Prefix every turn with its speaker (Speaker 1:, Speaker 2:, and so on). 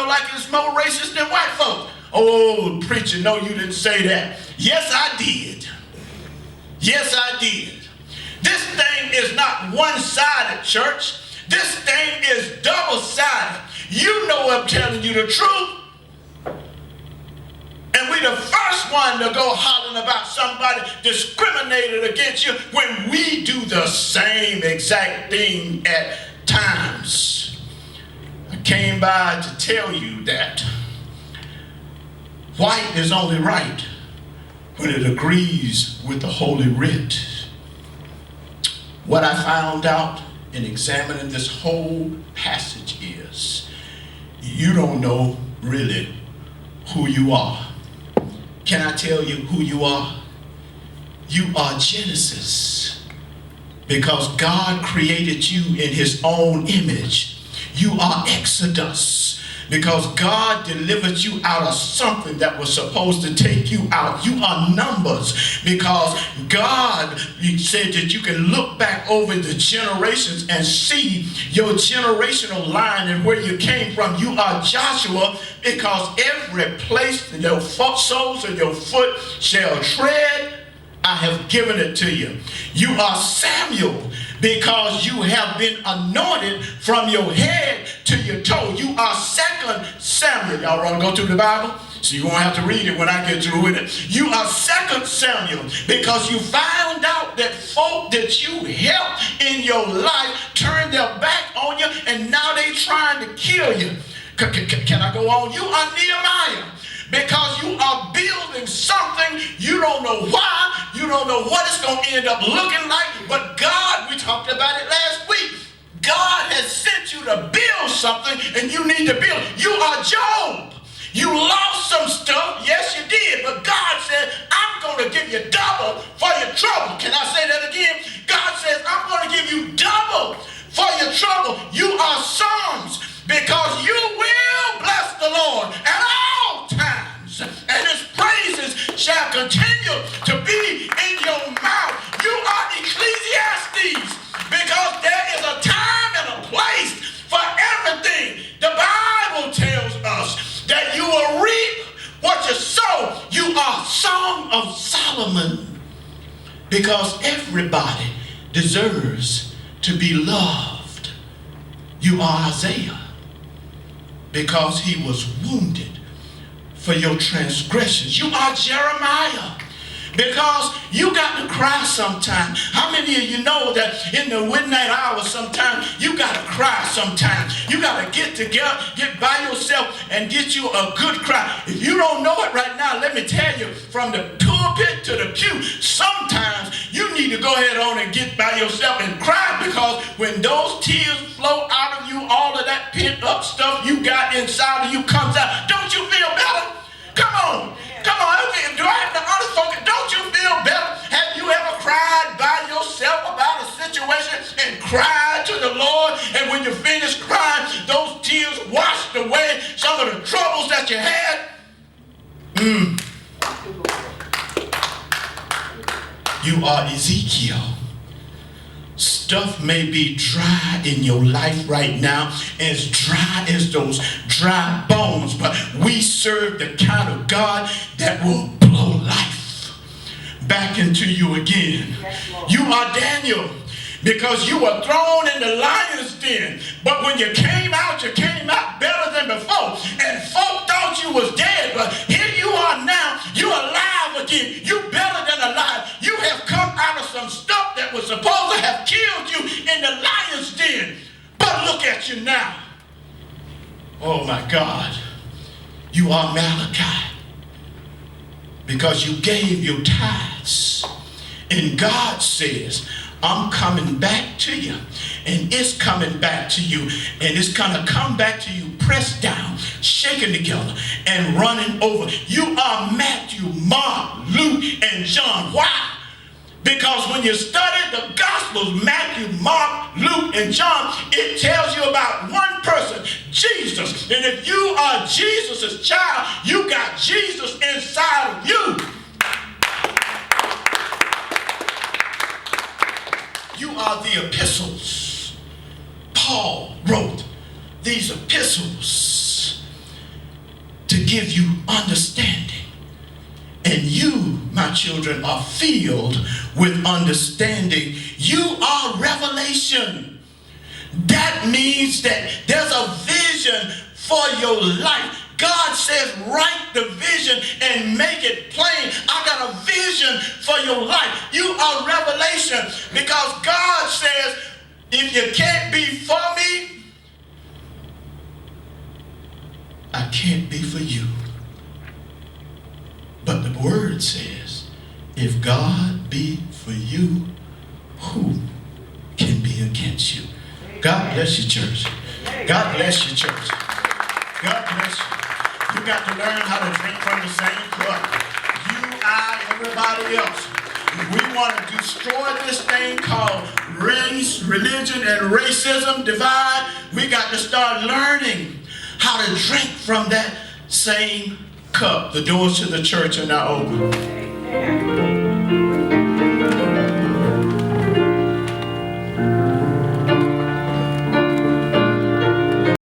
Speaker 1: like it's more racist than white folks. Oh, preacher, no, you didn't say that. Yes, I did. Yes, I did. This thing is not one-sided, church. This thing is double-sided. You know I'm telling you the truth. And we the first one to go hollering about somebody discriminated against you when we do the same exact thing at times. I came by to tell you that white is only right when it agrees with the Holy Writ. What I found out in examining this whole passage is you don't know really who you are. Can I tell you who you are? You are Genesis, because God created you in his own image. You are Exodus, because God delivered you out of something that was supposed to take you out. You are Numbers, because God said that you can look back over the generations and see your generational line and where you came from. You are Joshua, because every place that your soles of your foot shall tread, I have given it to you. You are Samuel, because you have been anointed from your head to your toe. You are 2 Samuel. Y'all want to go through the Bible? So you won't have to read it when I get through with it. You are 2 Samuel, because you found out that folk that you helped in your life turned their back on you, and now they trying to kill you. Can I go on? You are Nehemiah, because you are building something. You don't know why. You don't know what it's going to end up looking like. But God, we talked about it last week. God has sent you to build something, and you need to build. You are Job. You lost some stuff. Yes, you did. But God said, I'm going to give you double for your trouble. Can I say that again? God says, I'm going to give you double for your trouble. You are sons, because you will bless the Lord at all times, and his praises shall continue to be in your mouth. You are Ecclesiastes, because there is a time and a place for everything. The Bible tells us that you will reap what you sow. You are Song of Solomon, because everybody deserves to be loved. You are Isaiah, because he was wounded for your transgressions. You are Jeremiah, because you got to cry sometimes. How many of you know that in the midnight hour sometimes you got to cry sometimes? You got to get together, get by yourself and get you a good cry. If you don't know it right now, let me tell you, from the pulpit to the pew, sometimes you need to go ahead on and get by yourself and cry, because when those tears flow out of you, all of that pent up stuff you got inside of you comes out. Don't you feel better? Come on. Come on. Do I have to honest focus? Don't you feel better? Have you ever cried by yourself about a situation and cried to the Lord, and when you finish crying, those tears washed away some of the troubles that you had? You are Ezekiel. Stuff may be dry in your life right now, as dry as those dry bones, but we serve the kind of God that will blow life back into you again. You are Daniel, because you were thrown in the lion's den, but when you came out better than before, and folk thought you was dead, but here you are now. You're alive again. You better than alive. You have come out of some stuff that was supposed to have killed you in the lion's den, but look at you now. Oh my God, you are Malachi, because you gave your tithes, and God says, I'm coming back to you, and it's coming back to you, and it's gonna come back to you pressed down, shaken together, and running over. You are Matthew, Mark, Luke, and John. Why? Because when you study the Gospels, Matthew, Mark, Luke, and John, it tells you about one person, Jesus. And if you are Jesus' child, you got Jesus inside of you. You are the epistles. Paul wrote these epistles give you understanding. And you, my children, are filled with understanding. You are revelation. That means that there's a vision for your life. God says, write the vision and make it plain. I got a vision for your life. You are revelation, because God says, if you can't be for me, I can't be for you. But the word says, if God be for you, who can be against you? God bless you, church. God bless you, church. God bless you. You got to learn how to drink from the same cup. You, I, everybody else. We want to destroy this thing called race, religion, and racism divide. We got to start learning how to drink from that same cup. The doors to the church are now open.